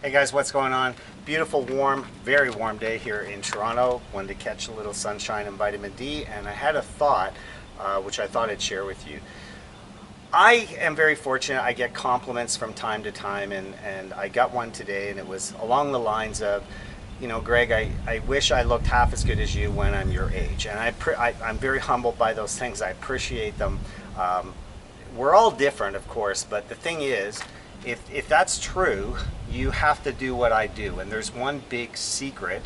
Hey guys, what's going on? Beautiful, warm, very warm day here in Toronto. Wanted to catch a little sunshine and vitamin D, and I had a thought, which I thought I'd share with you. I am very fortunate. I get compliments from time to time, and I got one today, and it was along the lines of, you know, Greg, I wish I looked half as good as you when I'm your age. And I'm very humbled by those things. I appreciate them. We're all different, of course, but the thing is, if that's true, you have to do what I do. And there's one big secret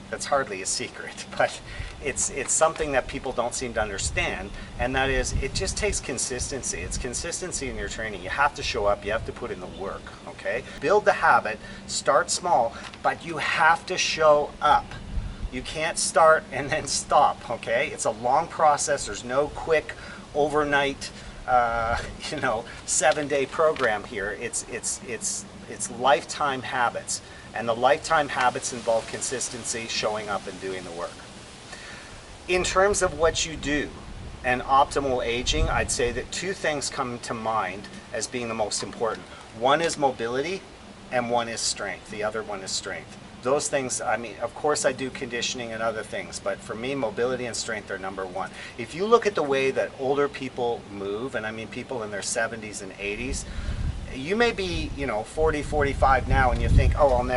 that's hardly a secret, but it's something that people don't seem to understand, and that is it just takes consistency. It's consistency in your training. You have to show up, you have to put in the work, okay? Build the habit, start small, but you have to show up. You can't start and then stop, okay? It's a long process. There's no quick overnight 7-day program here. It's lifetime habits, and the lifetime habits involve consistency, showing up and doing the work. In terms of what you do and optimal aging, I'd say that two things come to mind as being the most important. One is mobility and one is strength. The other one is strength. Those things, I mean, of course I do conditioning and other things, but for me, mobility and strength are number one. If you look at the way that older people move, and I mean people in their 70s and 80s, you may be, 40, 45 now, and you think, oh,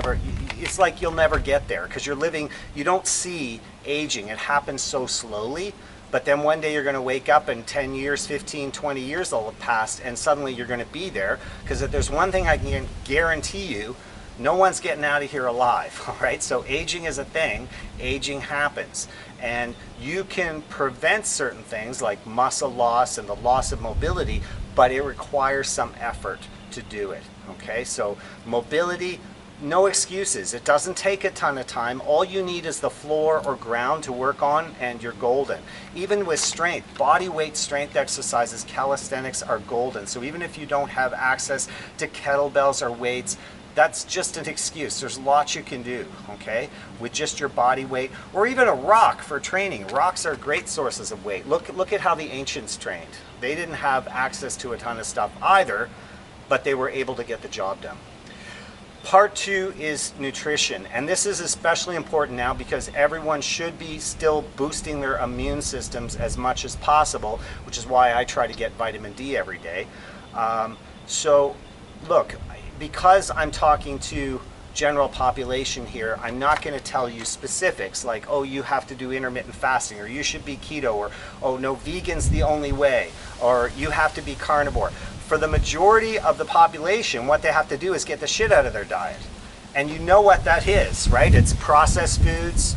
it's like you'll never get there, because you don't see aging. It happens so slowly, but then one day you're going to wake up and 10 years, 15, 20 years will have passed, and suddenly you're going to be there, because if there's one thing I can guarantee you, no one's getting out of here alive, all right? So aging is a thing, aging happens. And you can prevent certain things like muscle loss and the loss of mobility, but it requires some effort to do it, okay? So mobility, no excuses. It doesn't take a ton of time. All you need is the floor or ground to work on, and you're golden. Even with strength, body weight strength exercises, calisthenics are golden. So even if you don't have access to kettlebells or weights, that's just an excuse. There's lots you can do, okay, with just your body weight, or even a rock for training. Rocks are great sources of weight. Look at how the ancients trained. They didn't have access to a ton of stuff either, but they were able to get the job done. Part two is nutrition, and this is especially important now because everyone should be still boosting their immune systems as much as possible, which is why I try to get vitamin D every day. So look, because I'm talking to general population here, I'm not going to tell you specifics like, oh, you have to do intermittent fasting, or you should be keto, or oh no, vegan's the only way, or you have to be carnivore. For the majority of the population, what they have to do is get the shit out of their diet. And you know what that is, right? It's processed foods,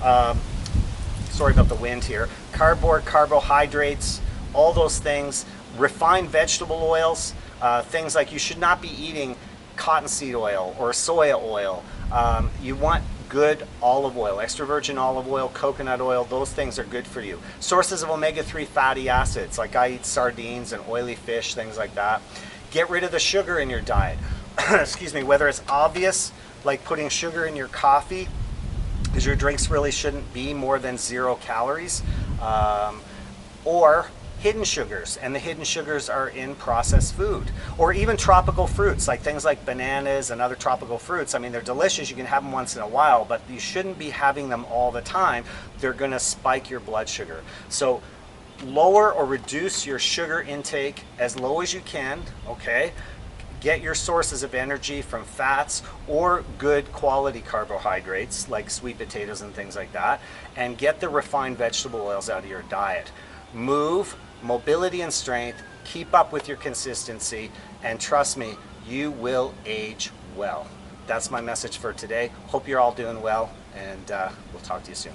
sorry about the wind here, cardboard, carbohydrates, all those things, refined vegetable oils, things like you should not be eating cottonseed oil or soya oil. You want good olive oil, extra virgin olive oil, coconut oil. Those things are good for you. Sources of omega-3 fatty acids, like I eat sardines and oily fish, things like that. Get rid of the sugar in your diet. Excuse me, whether it's obvious, like putting sugar in your coffee, because your drinks really shouldn't be more than 0 calories, or hidden sugars, and the hidden sugars are in processed food, or even tropical fruits, like things like bananas and other tropical fruits. I mean, they're delicious. You can have them once in a while, but you shouldn't be having them all the time. They're going to spike your blood sugar. So lower or reduce your sugar intake as low as you can, okay? Get your sources of energy from fats or good quality carbohydrates like sweet potatoes and things like that, and get the refined vegetable oils out of your diet. Move, mobility and strength, keep up with your consistency, and trust me, you will age well. That's my message for today. Hope you're all doing well, and we'll talk to you soon.